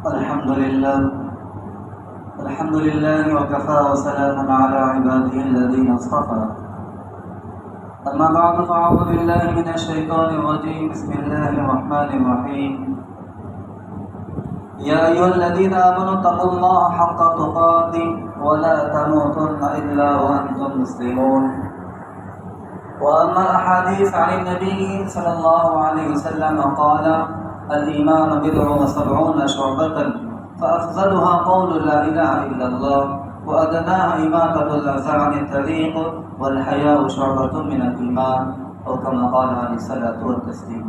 الحمد لله وكفى وسلام على عباده الذين اصطفى. أما بعد فأعوذ بالله من الشيطان الرجيم. بسم الله الرحمن الرحيم. يا أيها الذين آمنوا اتقوا الله حق تقاته ولا تموتن إلا وأنتم مسلمون. وأما الأحاديث عن النبي صلى الله عليه وسلم قال: الإيمان بضع وسبعون شعبة فأفضلها قول لا إله إلا الله وأدناها إماطة الأذى عن الطريق والحياء شعبة من الإيمان أو كما قال عليه الصلاة والتسليم.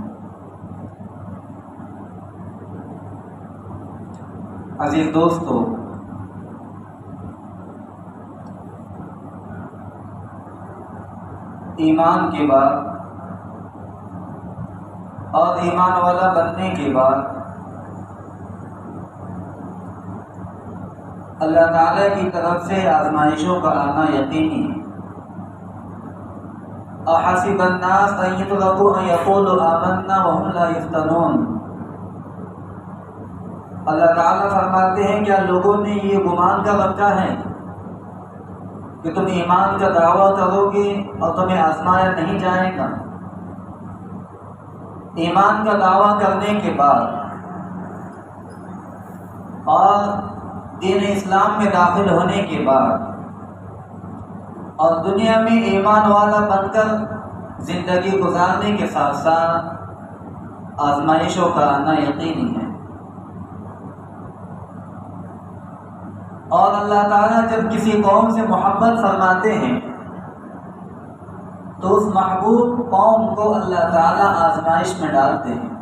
عزیز دوستو، ایمان کے بعد اور ایمان والا بننے کے بعد اللہ تعالیٰ کی طرف سے آزمائشوں کا آنا یقینی ہے. احسب الناس ان يتركوا ان يقولوا آمنا وهم لا يفتنون. اللہ تعالیٰ فرماتے ہیں کیا لوگوں نے یہ گمان کر رکھا ہے کہ تم ایمان کا دعویٰ کرو گے اور تمہیں آزمایا نہیں جائے گا؟ ایمان کا دعویٰ کرنے کے بعد اور دین اسلام میں داخل ہونے کے بعد اور دنیا میں ایمان والا بن کر زندگی گزارنے کے ساتھ ساتھ آزمائشوں کا آنا یقینی ہے. اور اللہ تعالیٰ جب کسی قوم سے محبت فرماتے ہیں تو اس محبوب قوم کو اللہ تعالیٰ آزمائش میں ڈالتے ہیں،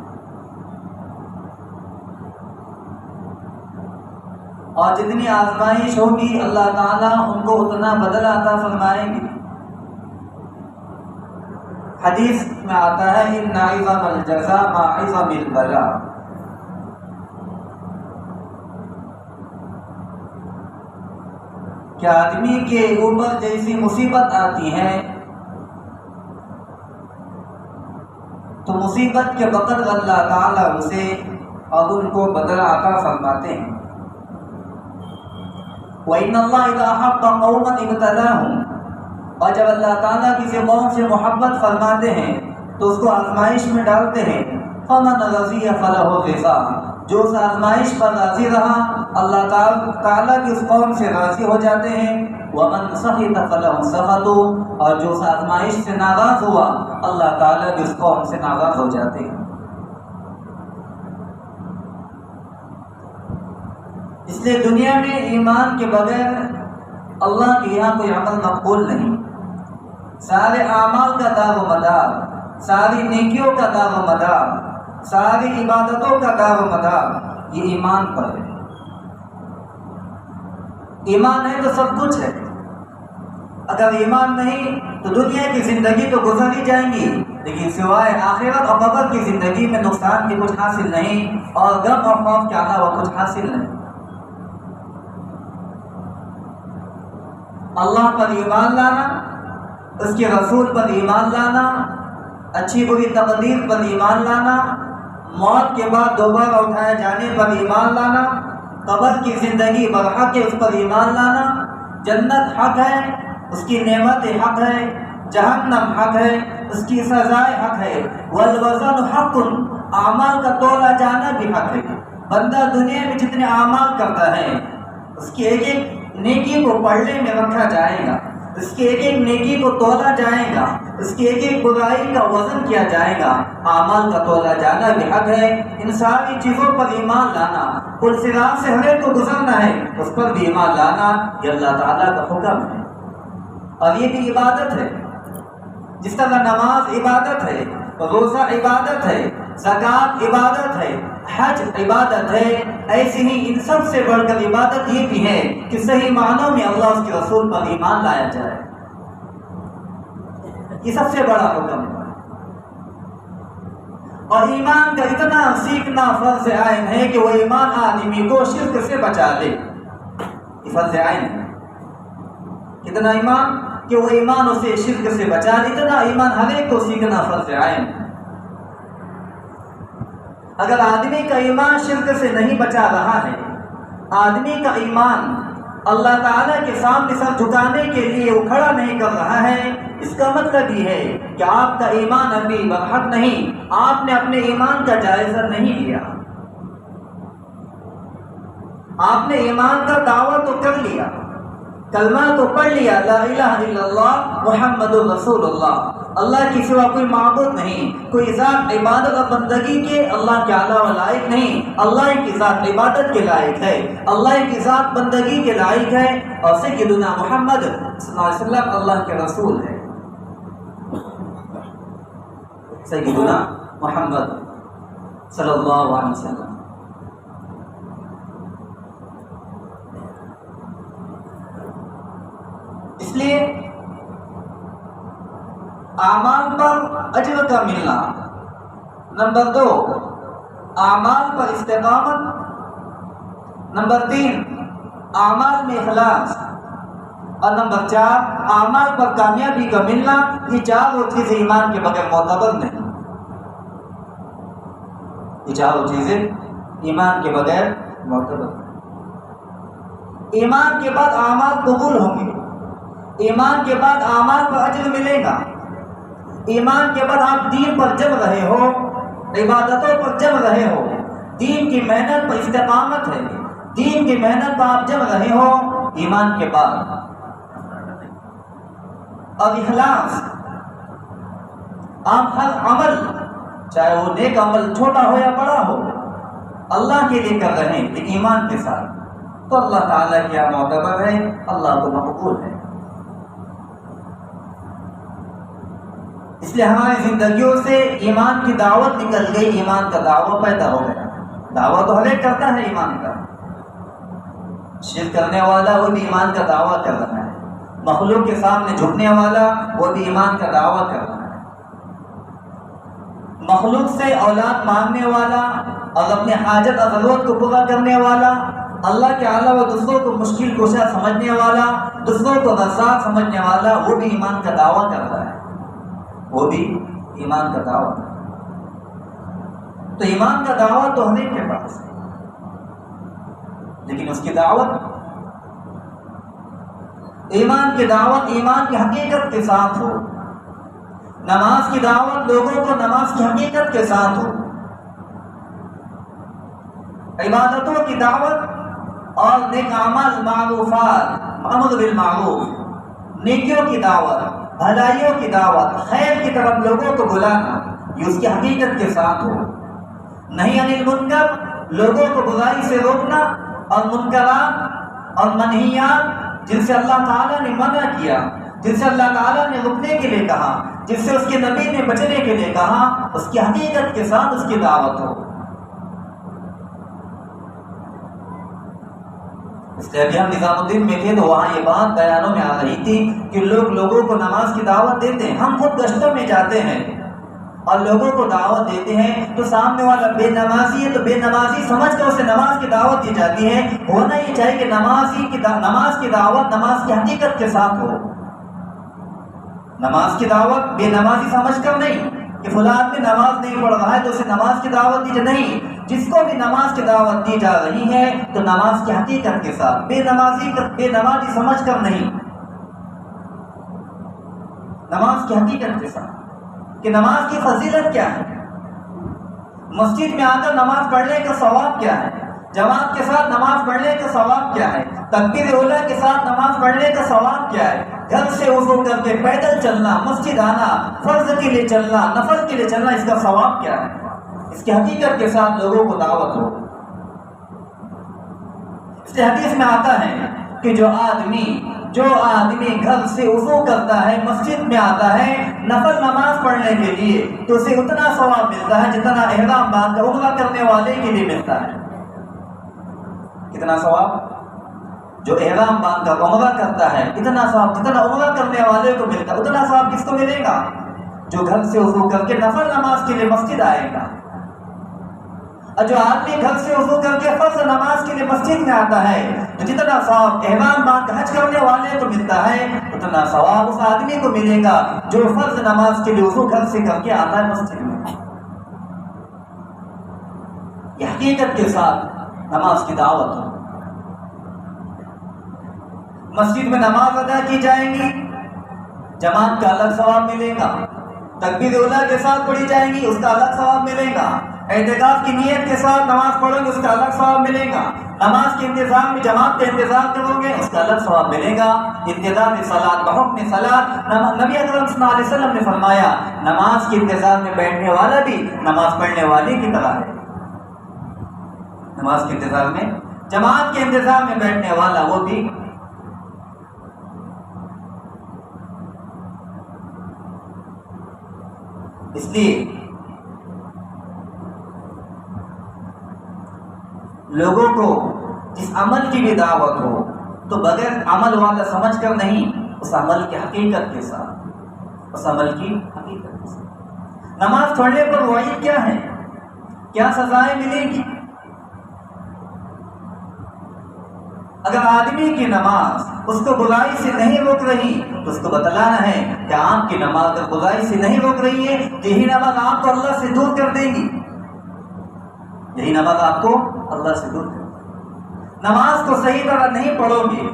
اور جتنی آزمائش ہوگی اللہ تعالیٰ ان کو اتنا بدلہ عطا فرمائیں گے. حدیث میں آتا ہے ان عظم الجزاء مع عظم البلاء. کہ آدمی کے اوپر جیسی مصیبت آتی ہے تو مصیبت کے وقت اللہ تعالیٰ اسے اور ان کو بدلہ عطا فرماتے ہیں. وَإِنَّ اللَّهَ إِذَا أَحَبَّ قَوْمًا ابْتَلَاهُمْ. اور جب اللہ تعالیٰ کسی قوم سے محبت فرماتے ہیں تو اس کو آزمائش میں ڈالتے ہیں. فَمَنْ رَضِيَ فَلَهُ الرِّضَا. جو اس آزمائش پر راضی رہا اللہ تعالیٰ کی اس قوم سے راضی ہو جاتے ہیں. وَمَنْ سَخِطَ فَلَهُ السَّخَطُ. اور جو اس آزمائش سے ناراض ہوا اللہ تعالیٰ کی اس قوم سے ناراض ہو جاتے ہیں. اس لیے دنیا میں ایمان کے بغیر اللہ کے یہاں کوئی عمل مقبول نہیں. سارے اعمال کا دار و مدار، ساری نیکیوں کا دار و مدار، ساری عبادتوں کا دار و مدار یہ ایمان پر ہے. ایمان ہے تو سب کچھ ہے. اگر ایمان نہیں تو دنیا کی زندگی تو گزر ہی جائیں گی، لیکن سوائے آخرت اور قبر کی زندگی میں نقصان کی کچھ حاصل نہیں اور غم اور خوف کے علاوہ کچھ حاصل نہیں. اللہ پر ایمان لانا، اس کے رسول پر ایمان لانا، اچھی بری تقدیر پر ایمان لانا، موت کے بعد دوبارہ اٹھائے جانے پر ایمان لانا، قبر کی زندگی برحق ہے اس پر ایمان لانا، جنت حق ہے اس کی نعمت حق ہے، جہنم حق ہے اس کی سزائے حق ہے، والوزن حق. اعمال کا تولا جانا بھی حق ہے. بندہ دنیا میں جتنے اعمال کرتا ہے اس کی ایک ایک نیکی کو پڑھنے میں رکھا جائے گا، اس کی ایک ایک نیکی کو تولا جائے گا، اس کی ایک ایک برائی کا وزن کیا جائے گا. اعمال کا تولا جانا بھی حق ہے. ان ساری چیزوں پر ایمان لانا، پل صراط سے ہر ایک کو گزرنا ہے اس پر بھی ایمان لانا یہ اللہ تعالیٰ کا حکم ہے. اور یہ بھی عبادت ہے. جس طرح نماز عبادت ہے، روزہ عبادت ہے، زکوٰۃ عبادت ہے، حج عبادت ہے، ایسے ہی ان سب سے بڑھ کر عبادت یہ بھی ہے کہ صحیح معنوں میں اللہ اس کے رسول پر ایمان لایا جائے. یہ سب سے بڑا حکم ہے. اور ایمان کا اتنا سیکھنا فرض عین ہے کہ وہ ایمان آدمی کو شرک سے بچا لے. یہ فرض عین ہے. کتنا ایمان کہ وہ ایمان اسے شرک سے بچا. اتنا ایمان ہر ایک کو سیکھنا فرض عین ہے. اگر آدمی کا ایمان شرک سے نہیں بچا رہا ہے، آدمی کا ایمان اللہ تعالیٰ کے سامنے سر جھکانے کے لیے وہ کھڑا نہیں کر رہا ہے، اس کا مطلب یہ ہے کہ آپ کا ایمان ابھی برحق نہیں، آپ نے اپنے ایمان کا جائزہ نہیں لیا۔ آپ نے ایمان کا دعویٰ تو کر لیا، کلمہ تو پڑھ لیا، لا الہ الا اللہ محمد رسول اللہ، اللہ کی سوا کوئی معبود نہیں، کوئی ذات عبادت اور بندگی کے اللہ کے علاوہ لائق نہیں، اللہ کی ذات عبادت کے لائق ہے، اللہ کی ذات بندگی کے لائق ہے، اور سیدنا محمد صلی اللہ علیہ وسلم اللہ کے رسول ہے۔ سیدنا محمد صلی اللہ علیہ وسلم۔ اس لیے اعمال پر اجر کا ملنا، نمبر 2 اعمال پر استقامت، نمبر 3 اعمال میں اخلاص، اور نمبر 4 اعمال پر کامیابی کا ملنا، یہ چاروں چیزیں ایمان کے بغیر معتبر نہیں، یہ چاروں چیزیں ایمان کے بغیر معتبر نہیں۔ ایمان کے بعد اعمال قبول ہوں گے، ایمان کے بعد اعمال پر اجر ملے گا، ایمان کے بعد آپ دین پر جم رہے ہو، عبادتوں پر جم رہے ہو، دین کی محنت پر استقامت ہے، دین کی محنت پر آپ جم رہے ہو ایمان کے بعد، اور اخلاص، آپ ہر عمل چاہے وہ نیک عمل چھوٹا ہو یا بڑا ہو اللہ کے لیے کر رہے ہیں ایمان کے ساتھ، تو اللہ تعالیٰ کیا معتبر ہے، اللہ کو مقبول ہے۔ اس لیے ہماری زندگیوں سے ایمان کی دعوت نکل گئی، ایمان کا دعویٰ پیدا ہو گیا۔ دعویٰ تو ہر ایک کرتا ہے ایمان کا، شرک کرنے والا وہ بھی ایمان کا دعویٰ کر رہا ہے، مخلوق کے سامنے جھکنے والا وہ بھی ایمان کا دعویٰ کر رہا ہے، مخلوق سے اولاد مانگنے والا اور اپنے حاجت اور ضرورت کو پورا کرنے والا، اللہ کے علاوہ دوسروں کو مشکل کشا سمجھنے والا، دوسروں کو رزاق سمجھنے والا، وہ بھی ایمان کا دعویٰ کر رہا ہے، وہ بھی ایمان کا دعویٰ۔ تو ایمان کا دعویٰ تو ہر ایک کے پاس ہے، لیکن اس کی دعوت، ایمان کی دعوت ایمان کی حقیقت کے ساتھ ہو، نماز کی دعوت لوگوں کو نماز کی حقیقت کے ساتھ ہو، عبادتوں کی دعوت اور نیک اعمال، معروفات، امر بالمعروف، نیکیوں کی دعوت، بھلائیوں کی دعوت، خیر کی طرف لوگوں کو بلانا، یہ اس کی حقیقت کے ساتھ ہو، نہیں عن المنکر، لوگوں کو برائی سے روکنا، اور منکرات اور منہیات جن سے اللہ تعالیٰ نے منع کیا، جن سے اللہ تعالیٰ نے رکنے کے لیے کہا، جس سے اس کے نبی نے بچنے کے لیے کہا، اس کی حقیقت کے ساتھ اس کی دعوت ہو۔ اس لیے ابھی ہم نظام الدین میں تھے تو وہاں یہ بات بیانوں میں آ رہی تھی کہ لوگ لوگوں کو نماز کی دعوت دیتے ہیں، ہم خود گشتوں میں جاتے ہیں اور لوگوں کو دعوت دیتے ہیں، تو سامنے والا بے نمازی ہے تو بے نمازی سمجھ کر اسے نماز کی دعوت دی جاتی ہے۔ ہونا یہ چاہیے کہ نماز کی دعوت نماز کی حقیقت کے ساتھ ہو، نماز کی دعوت بے نمازی سمجھ کر نہیں کہ فلاں آدمی نماز نہیں پڑھ رہا ہے تو اسے نماز کی دعوت دی جائے، نہیں، جس کو بھی نماز کی دعوت دی جا رہی ہے تو نماز کی حقیقت کے ساتھ، بے نمازی سمجھ کر نہیں، نماز کی حقیقت کے ساتھ کہ نماز کی فضیلت کیا ہے، مسجد میں آ کر نماز پڑھنے کا ثواب کیا ہے، جماعت کے ساتھ نماز پڑھنے کا ثواب کیا ہے، تکبیر اولیٰ کے ساتھ نماز پڑھنے کا ثواب کیا ہے، گھر سے وضو کر کے پیدل چلنا، مسجد آنا، فرض کے لیے چلنا، نفل کے لیے چلنا، اس کا ثواب کیا ہے، اس کی حقیقت کے ساتھ لوگوں کو دعوت ہو۔ اس لیے حدیث میں آتا ہے کہ جو آدمی گھر سے وضو کرتا ہے، مسجد میں آتا ہے نفل نماز پڑھنے کے لیے، تو اسے اتنا ثواب ملتا ہے جتنا احرام باندھ کر عمرہ کرنے والے کے لیے ملتا ہے۔ کتنا ثواب؟ جو احرام باندھ کر عمرہ کرتا ہے اتنا ثواب جتنا عمرہ کرنے والے کو ملتا ہے، اتنا ثواب کس کو ملے گا؟ جو گھر سے وضو کر کے نفل نماز کے لیے مسجد آئے گا۔ اور جو آدمی گھر سے وضو کر کے فرض نماز کے لیے مسجد میں آتا ہے تو جتنا ثواب احرام باندھ کر حج کرنے والے کو ملتا ہے اتنا ثواب اس آدمی کو ملے گا جو فرض نماز کے لیے وضو گھر سے کر کے آتا ہے مسجد میں۔ حقیقت کے ساتھ نماز کی دعوت ہو. مسجد میں نماز ادا کی جائیں گی، جماعت کا الگ ثواب ملے گا. تکبیر اولیٰ کے ساتھ پڑھی جائیں گی، اس کا الگ ثواب ملے گا. اعتکاف کی نیت کے ساتھ نماز پڑھو گے، اس کا الگ ثواب ملے گا. نماز کے انتظام میں جماعت کا انتظام کرو گے، اس کا الگ ثواب ملے گا. انتظام صلاۃ بحکم صلاۃ، نبی اکرم صلی اللہ علیہ وسلم نے فرمایا نماز کے انتظام میں بیٹھنے والا بھی نماز پڑھنے والے کی طرح ہے. نماز کے انتظام میں، جماعت کے انتظام میں بیٹھنے والا وہ بھی. اس لیے لوگوں کو جس عمل کی بھی دعوت ہو تو بغیر عمل والا سمجھ کر نہیں، اس عمل کی حقیقت کے ساتھ، اس عمل کی حقیقت کے ساتھ. نماز پڑھنے پر وعید کیا ہے، کیا سزائیں ملیں گی؟ اگر آدمی کی نماز اس کو برائی سے نہیں روک رہی تو اس کو بتلانا ہے کہ آپ کی نماز اگر برائی سے نہیں روک رہی ہے تو یہی نماز آپ کو اللہ سے دور کر دے گی. یہی نماز آپ کو اللہ سے دور کر دے گی. نماز کو صحیح طرح نہیں پڑھو گے،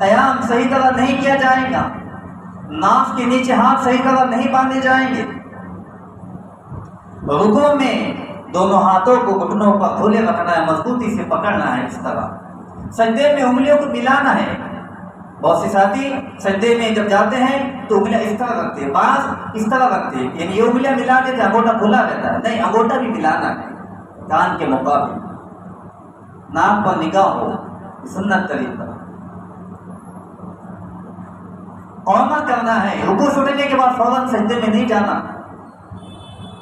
قیام صحیح طرح نہیں کیا جائے گا، ناف کے نیچے ہاتھ صحیح طرح نہیں باندھے جائیں گے، رکوع میں دونوں ہاتھوں کو گھٹنوں پر کھولے رکھنا ہے، مضبوطی سے پکڑنا ہے اس طرح. سجدے میں انگلیوں کو ملانا ہے. بہت سے ساتھی سجدے میں جب جاتے ہیں تو انگلیاں اس طرح رکھتے ہیں، بعض اس طرح رکھتے ہیں، یعنی یہ انگلیاں ملا دیتے ہیں، انگوٹھا کھلا رہتا ہے. نہیں، انگوٹھا بھی ملانا ہے کان کے مقابل، ناک پر نگاہ ہو، سنت طریقہ. قوما کرنا ہے. رکوع چھوٹنے کے بعد فوراً سجدے میں نہیں جانا.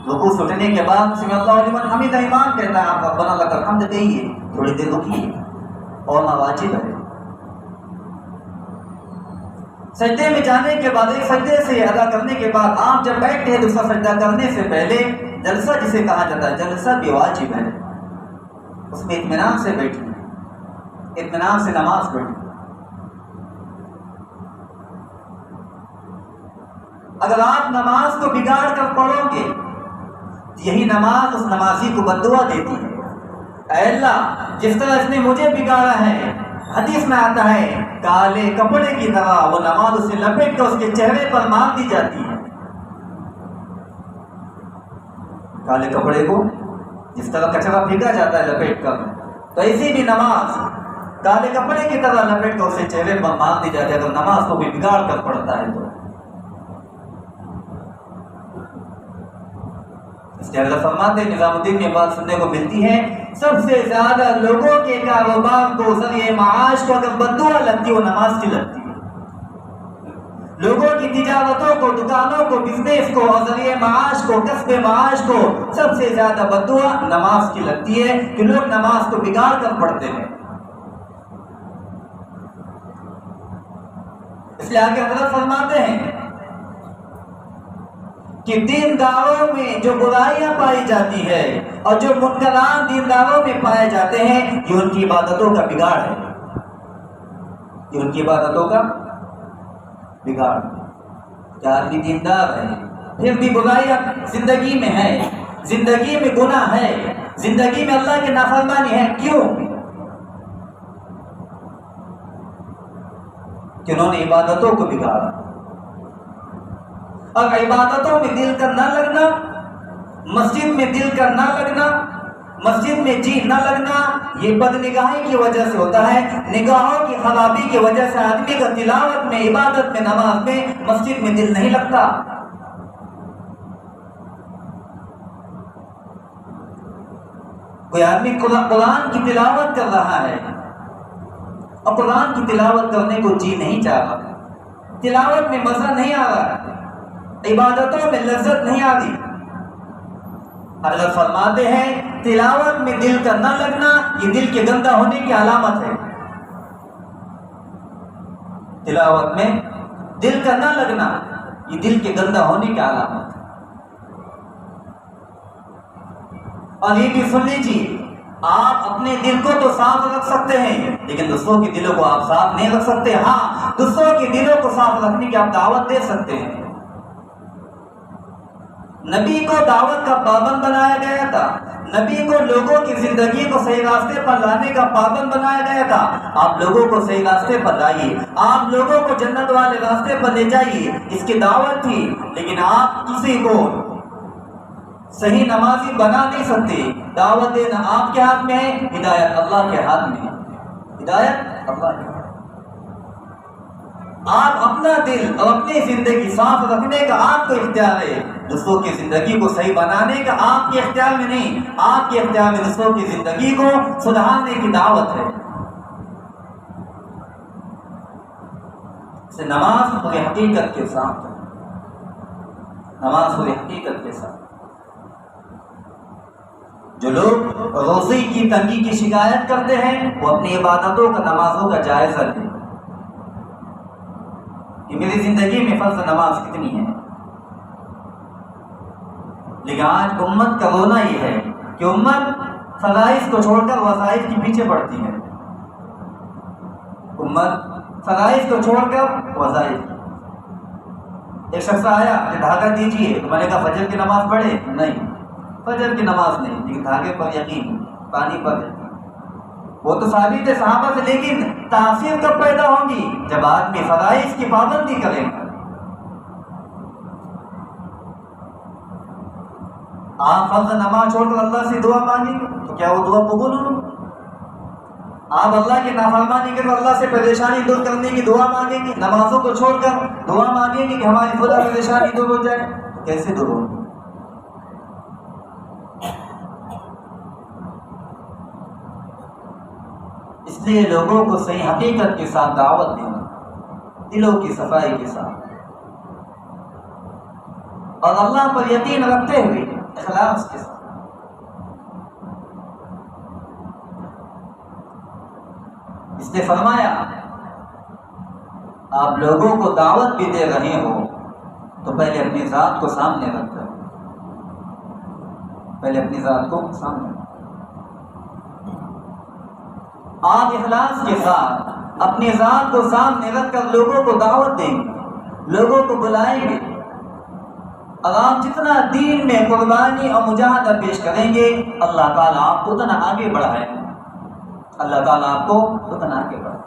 رکوع چھوٹنے کے بعد سمع اللہ لمن حمدہ امام کہتا ہے آپ ربنا لک الحمد کہیے، تھوڑی دیر رکیے، اور واجب ہے. سجدے میں جانے کے بعد، ایک سجدے سے ادا کرنے کے بعد آپ جب بیٹھتے ہیں دوسرا سجدہ کرنے سے پہلے جلسہ جسے کہا جاتا ہے، جلسہ بھی واجب ہے. اس میں اطمینان سے بیٹھیں، اطمینان سے نماز پڑھیں. اگر آپ نماز کو بگاڑ کر پڑھو گے یہی نماز اس نمازی کو بددعا دیتی ہے. اے اللہ، جس طرح اس نے مجھے بگاڑا ہے، حدیث میں آتا ہے کالے کپڑے کی طرح وہ نماز اسے لپیٹ کر اس کے چہرے پر مار دی جاتی ہے. کالے کپڑے کو جس طرح کچرا پھینکا جاتا ہے لپیٹ کر، تو ایسی بھی نماز کالے کپڑے کی طرح لپیٹ کر اسے چہرے پر مار دی جاتی ہے اگر نماز کو بھی بگاڑ کر پڑھتا ہے تو. اس لیے حضرت فرماتے ہیں، نظام الدین میں بات سننے کو ملتی ہے، سب سے زیادہ لوگوں کے کاروبار کو، ذریعہ معاش کو اگر بددعا لگتی ہے وہ نماز کی لگتی ہے. لوگوں کی تجارتوں کو، دکانوں کو، بزنس کو اور ذریعہ معاش کو، کسب معاش کو سب سے زیادہ بددعا نماز کی لگتی ہے کہ لوگ نماز کو بگاڑ کر پڑھتے ہیں. اس لیے آگے حضرت فرماتے ہیں کہ دینداروں میں جو برائیاں پائی جاتی ہے اور جو منکرات دینداروں میں پائے جاتے ہیں یہ ان کی عبادتوں کا بگاڑ ہے. یہ ان کی عبادتوں کا بگاڑ. کیا آدمی دیندار ہے پھر بھی برائیاں زندگی میں ہے، زندگی میں گناہ ہے، زندگی میں اللہ کی نافرمانی ہے. کیوں؟ کہ انہوں نے عبادتوں کو بگاڑا. اور عبادتوں میں دل کا نہ لگنا، مسجد میں دل کا نہ لگنا، مسجد میں جی نہ لگنا، یہ بدنگاہی کی وجہ سے ہوتا ہے. نگاہوں کی خرابی کی وجہ سے آدمی کا تلاوت میں، عبادت میں، نماز میں، مسجد میں دل نہیں لگتا. کوئی آدمی قرآن کی تلاوت کر رہا ہے اور قرآن کی تلاوت کرنے کو جی نہیں چاہ رہا، تلاوت میں مزہ نہیں آ رہا، عبادتوں میں لذت نہیں آتی. حضرت فرماتے ہیں تلاوت میں دل کا نہ لگنا یہ دل کے گندا ہونے کی علامت ہے. تلاوت میں دل کا نہ لگنا یہ دل کے گندا ہونے کی علامت ہے. اور یہ بھی سن لیجیے، آپ اپنے دل کو تو صاف رکھ سکتے ہیں لیکن دوسروں کے دلوں کو آپ صاف نہیں رکھ سکتے. ہاں، دوسروں کے دلوں کو صاف رکھنے کی آپ دعوت دے سکتے ہیں. نبی کو دعوت کا پابند بنایا گیا تھا، نبی کو لوگوں کی زندگی کو صحیح راستے پر لانے کا پابند بنایا گیا تھا۔ آپ لوگوں کو صحیح راستے پر لائیے، آپ لوگوں کو جنت والے راستے پر لے جائیے، اس کی دعوت تھی۔ لیکن آپ کسی کو صحیح نمازی بنا نہیں سکتے۔ دعوت دینا آپ کے ہاتھ میں ہے، ہدایت اللہ کے ہاتھ میں ہے، ہدایت اللہ کے ہاتھ میں۔ آپ اپنا دل اور اپنی زندگی صاف رکھنے کا آپ کو اختیار ہے، دوسروں کی زندگی کو صحیح بنانے کا آپ کے اختیار میں نہیں، آپ کے اختیار میں دوسروں کی زندگی کو سدھارنے کی دعوت ہے۔ سے نماز پوری حقیقت کے ساتھ، نماز پوری حقیقت کے ساتھ۔ جو لوگ روزی کی تنگی کی شکایت کرتے ہیں وہ اپنی عبادتوں کا، نمازوں کا جائزہ لیں کہ میری زندگی میں فرض نماز کتنی ہے۔ لیکن آج امت کا رونا یہ ہے کہ امت فرائض کو چھوڑ کر وظائف کے پیچھے پڑتی ہے، امت فرائض کو چھوڑ کر وظائف۔ ایک شخص آیا کہ دھاگہ دیجیے، تو میں نے کہا فجر کی نماز پڑھے؟ نہیں، فجر کی نماز نہیں، لیکن دھاگے پر یقین، پانی پر یقین۔ وہ تو ثابت ہے صحابہ سے، لیکن تاثیر کب پیدا ہوگی؟ جب آدمی فرائض کی پابندی کرے گا۔ آپ فرض نماز چھوڑ کر اللہ سے دعا مانگیں گے تو کیا وہ دعا قبول ہوگی؟ آپ اللہ کی نافرمانی کر اللہ سے پریشانی دور کرنے کی دعا مانگیں گے، نمازوں کو چھوڑ کر دعا مانگیں گے کہ ہماری خدا پریشانی دور ہو جائے، کیسے دور ہوگی؟ اس لیے لوگوں کو صحیح حقیقت کے ساتھ دعوت دینا، دلوں کی صفائی کے ساتھ، اور اللہ پر یقین رکھتے ہوئے اخلاص کے ساتھ۔ اس نے فرمایا آپ لوگوں کو دعوت بھی دے رہے ہو تو پہلے اپنی ذات کو سامنے رکھ کر، پہلے اپنی ذات کو سامنے رکھ۔ آپ اخلاص کے ساتھ اپنی ذات کو سامنے رکھ کر لوگوں کو دعوت دیں گے، لوگوں کو بلائیں گے، اور آپ جتنا دین میں قربانی اور مجاہدہ پیش کریں گے اللہ تعالیٰ آپ کو اتنا آگے بڑھائے گا، اللہ تعالیٰ آپ کو اتنا آگے بڑھائے گا۔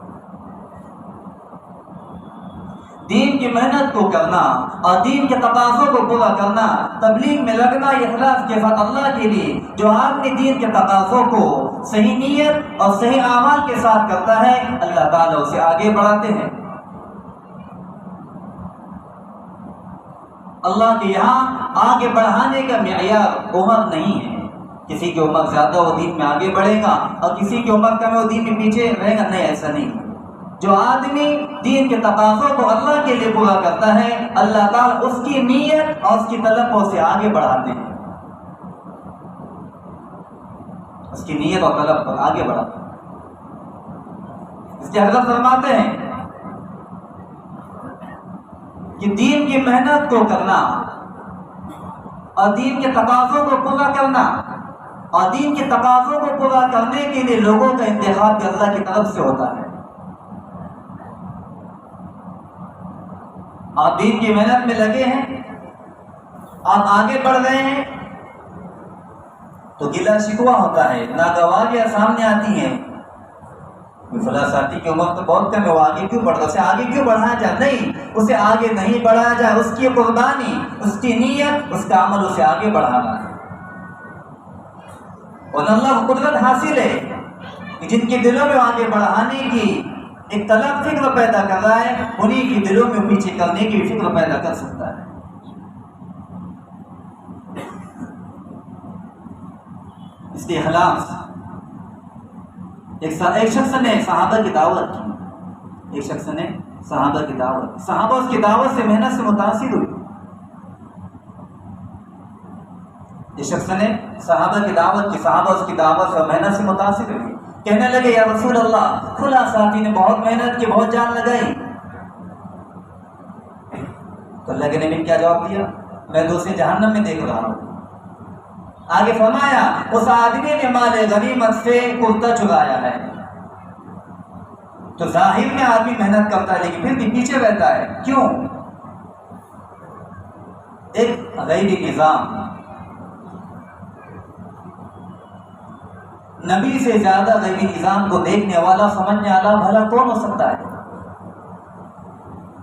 دین کی محنت کو کرنا اور دین کے تقاضوں کو پورا کرنا، تبلیغ میں لگنا، اخلاص کے ساتھ اللہ کے لیے، جو آدمی دین کے تقاضوں کو صحیح نیت اور صحیح اعمال کے ساتھ کرتا ہے اللہ تعالیٰ اسے آگے بڑھاتے ہیں۔ اللہ کے یہاں آگے بڑھانے کا معیار عمر نہیں ہے، کسی کی عمر زیادہ وہ دین میں آگے بڑھے گا اور کسی کی عمر کم ہے وہ دین میں پیچھے رہے گا، نہیں، ایسا نہیں۔ جو آدمی دین کے تقاضوں کو اللہ کے لیے پورا کرتا ہے اللہ تعالیٰ اس کی نیت اور اس کی طلب کو اسے آگے بڑھاتے ہیں، اس کی نیت اور طلب کو آگے بڑھاتے ہیں۔ اس کے حضرت فرماتے ہیں کہ دین کی محنت کو کرنا اور دین کے تقاضوں کو پورا کرنا اور دین کے تقاضوں کو پورا کرنے کے لیے لوگوں کا انتخاب بھی اللہ کی طرف سے ہوتا ہے۔ آپ دین کی محنت میں لگے ہیں، آپ آگے بڑھ رہے ہیں تو گلہ شکوہ ہوتا ہے، ناگواریاں سامنے آتی ہیں، فلاں ساتھی کی عمر تو بہت کم ہے، وہ آگے کیوں بڑھ رہا، اسے آگے کیوں بڑھایا جائے؟ نہیں، اسے آگے نہیں بڑھایا جائے، اس کی قربانی، اس کی نیت، اس کا عمل اسے آگے بڑھانا ہے۔ اور اللہ کو قدرت حاصل ہے کہ جن کے دلوں میں آگے بڑھانے کی ایک طلب فکر پیدا کر رہا ہے، انہی کے دلوں میں پیچھے کرنے کی فکر پیدا کر سکتا ہے۔ اس لیے اخلاص، ایک شخص نے صحابہ کی دعوت کی، ایک شخص نے صحابہ کی دعوت کی، صحابہ اس کی دعوت سے محنت سے متاثر ہوئی۔ ایک شخص نے صحابہ کی دعوت کی، صحابہ اس کی دعوت سے محنت سے متاثر ہوئی، کہنے لگے یا رسول اللہ فلاں ساتھی نے بہت محنت کی، بہت جان لگائی۔ تو اللہ کے نبی نے کیا جواب دیا؟ میں تو اسے جہنم میں دیکھ رہا ہوں۔ آگے فرمایا اس آدمی نے مال غنیمت سے کرتا چرایا ہے۔ تو ظاہر میں آدمی محنت کرتا ہے لیکن پھر بھی پیچھے رہتا ہے، کیوں؟ ایک غیبی نظام. نبی سے زیادہ غیبی نظام کو دیکھنے والا سمجھنے والا بھلا کون ہو سکتا ہے؟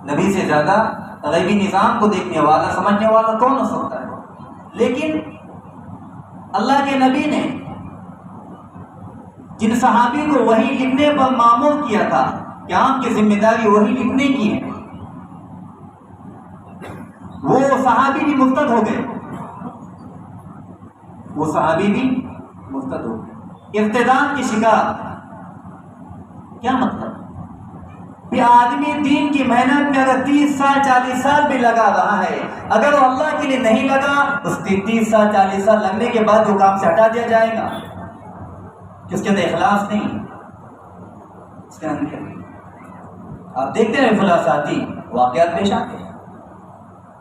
نبی سے زیادہ غیبی نظام کو دیکھنے والا سمجھنے والا کون ہو سکتا ہے؟ لیکن اللہ کے نبی نے جن صحابی کو وحی لکھنے پر مامور کیا تھا کہ آپ کی ذمہ داری وحی لکھنے کی ہے، وہ صحابی بھی مرتد ہو گئے. وہ صحابی بھی مرتد ہو گئے، ارتداد کی شکار. کیا مطلب؟ کہ آدمی دین کی محنت میں اگر 30 سال 40 سال بھی لگا رہا ہے، اگر وہ اللہ کے لیے نہیں لگا، اس 30 سال 40 سال لگنے کے بعد وہ کام سے ہٹا دیا جائے گا کہ اس کے اندر اخلاص نہیں. اس کے اندر آپ دیکھتے ہیں فلاں ساتھی واقعات پیش آتے ہیں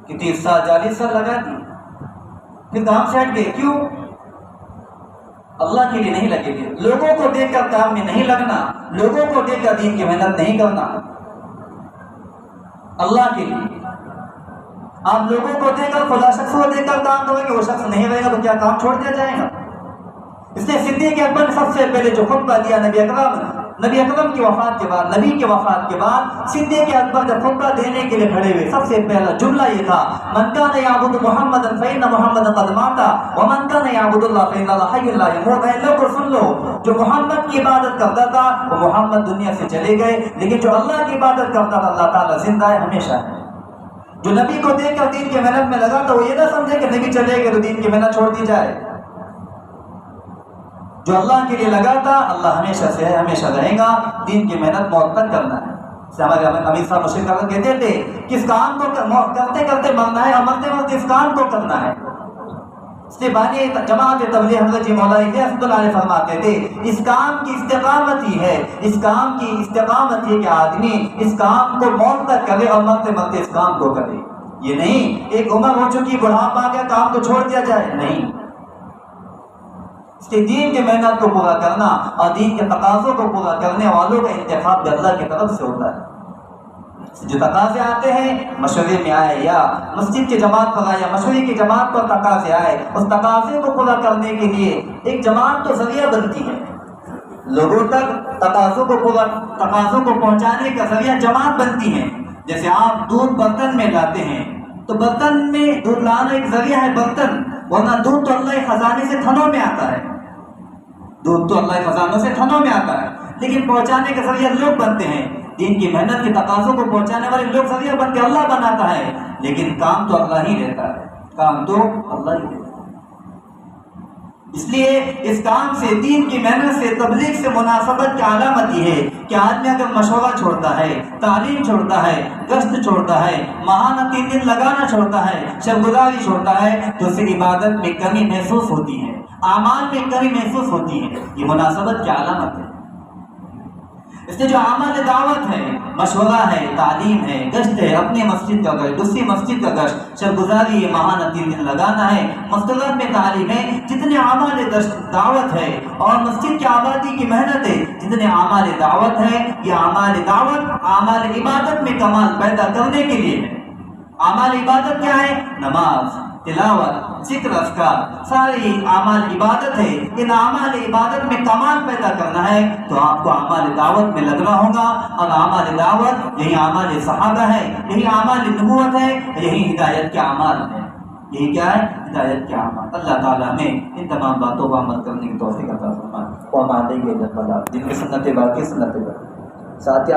کہ 30 سال 40 سال لگا دی، پھر کام سے ہٹ گئے. کیوں؟ اللہ کے لیے نہیں لگے گے. لوگوں کو دیکھ کر کام میں نہیں لگنا، لوگوں کو دیکھ کر دین کی محنت نہیں کرنا. اللہ کے لیے آپ لوگوں کو دیکھ کر خدا شخص کو دیکھ کر کام کریں گے، وہ شخص نہیں رہے گا تو کیا کام چھوڑ دیا جائے گا؟ اس لیے صدیق اکبر نے سب سے پہلے جو خطبہ دیا نبی اکرم کی وفات کے بعد، نبی کے وفات کے بعد صدیق اکبر جب خطبہ دینے کے لیے کھڑے ہوئے، سب سے پہلا جملہ یہ تھا: من کان یعبد محمدا فإن محمدا قد مات ومن کان یعبد اللہ فإن اللہ حی لا یموت. اے لوگوں سن لو، جو محمد کی عبادت کرتا تھا وہ محمد دنیا سے چلے گئے، لیکن جو اللہ کی عبادت کرتا تھا اللہ تعالیٰ زندہ ہے، ہمیشہ ہے. جو نبی کو دیکھ کر دین کی محنت میں لگا تو وہ یہ نہ سمجھے کہ نبی چلے گئے تو دین کی محنت چھوڑ دی جائے. جو اللہ کے لیے لگا تھا اللہ ہمیشہ سے ہے، ہمیشہ رہے گا. دین کی محنت موت تک کرنا ہے. ہمارے امیر صاحب مشرق کر کہتے تھے کہ اس کام کو کرتے کرتے مرنا ہے اور مرتے مرتے اس کام کو کرنا ہے. اس سے بانی جماعت تبلیغ حضرت جی مولا رحمۃ اللہ علیہ فرماتے تھے اس کام کی استقامت ہی ہے، اس کام کی استقامت ہی کہ آدمی اس کام کو موت تک کرے اور مرتے مرتے اس کام کو کرے. یہ نہیں ایک عمر ہو چکی بڑھاپا آ گیا کام کو چھوڑ دیا جائے، نہیں. اس کے دین کی محنت کو پورا کرنا اور دین کے تقاضوں کو پورا کرنے والوں کا انتخاب بھی اللہ کی طرف سے ہوتا ہے. جو تقاضے آتے ہیں مشورے میں آئے یا مسجد کی جماعت پر آئے یا مشورے کی جماعت پر تقاضے آئے، اس تقاضے کو پورا کرنے کے لیے ایک جماعت تو ذریعہ بنتی ہے. لوگوں تک تقاضوں کو پہنچانے کا ذریعہ جماعت بنتی ہے. جیسے آپ دودھ برتن میں لاتے ہیں تو برتن میں دودھ لانا ایک ذریعہ ہے برتن، ورنہ دودھ تو اللہ کے خزانے سے تھنوں میں آتا ہے. دودھ تو اللہ کے خزانوں سے تھنوں میں آتا ہے، لیکن پہنچانے کا ذریعہ لوگ بنتے ہیں. دین کی محنت کے تقاضوں کو پہنچانے والے لوگ ذریعہ بن کے اللہ بناتا ہے، لیکن کام تو اللہ ہی دیتا ہے. کام تو اللہ ہی دیتا ہے. اس لیے اس کام سے، دین کی محنت سے، تبلیغ سے مناسبت کی علامت یہ ہے کہ آدمی اگر مشورہ چھوڑتا ہے، تعلیم چھوڑتا ہے، گشت چھوڑتا ہے، ماہانہ 3 دن لگانا چھوڑتا ہے، شبگزاری چھوڑتا ہے تو اسے عبادت میں کمی محسوس ہوتی ہے، اعمال میں کمی محسوس ہوتی ہے. یہ مناسبت کی علامت ہے. اس لیے جو اعمال دعوت ہے، مشورہ ہے، تعلیم ہے، گشت ہے، اپنی مسجد کا گشت، دوسری مسجد کا گشت، شبگزاری ہے، ماہانہ 3 دن لگانا ہے، مستقبل میں تعلیم ہے، جتنے اعمال دعوت ہے اور مسجد کی آبادی کی محنت ہے، جتنے اعمال دعوت ہے، یہ اعمال دعوت اعمال عبادت میں کمال پیدا کرنے کے لیے ہے. اعمال عبادت کیا ہے؟ نماز، تلاوت، ذکر، اذکار، ساری اعمال عبادت ہے. ان اعمال عبادت میں کمال پیدا کرنا ہے تو آپ کو اعمال دعوت میں لگنا ہوگا. اور اعمال دعوت یہی اعمال صحابہ ہے، یہی اعمال نبوت ہے، یہی ہدایت کے اعمال ہے. یہی کیا ہے؟ ہدایت کے اعمال. اللہ تعالیٰ ہمیں ان تمام باتوں کو عمل کرنے کی توفیق عطا فرمائے. وہ ہمارے جن کی سنتیں باقی سنتیں باقی ساتھ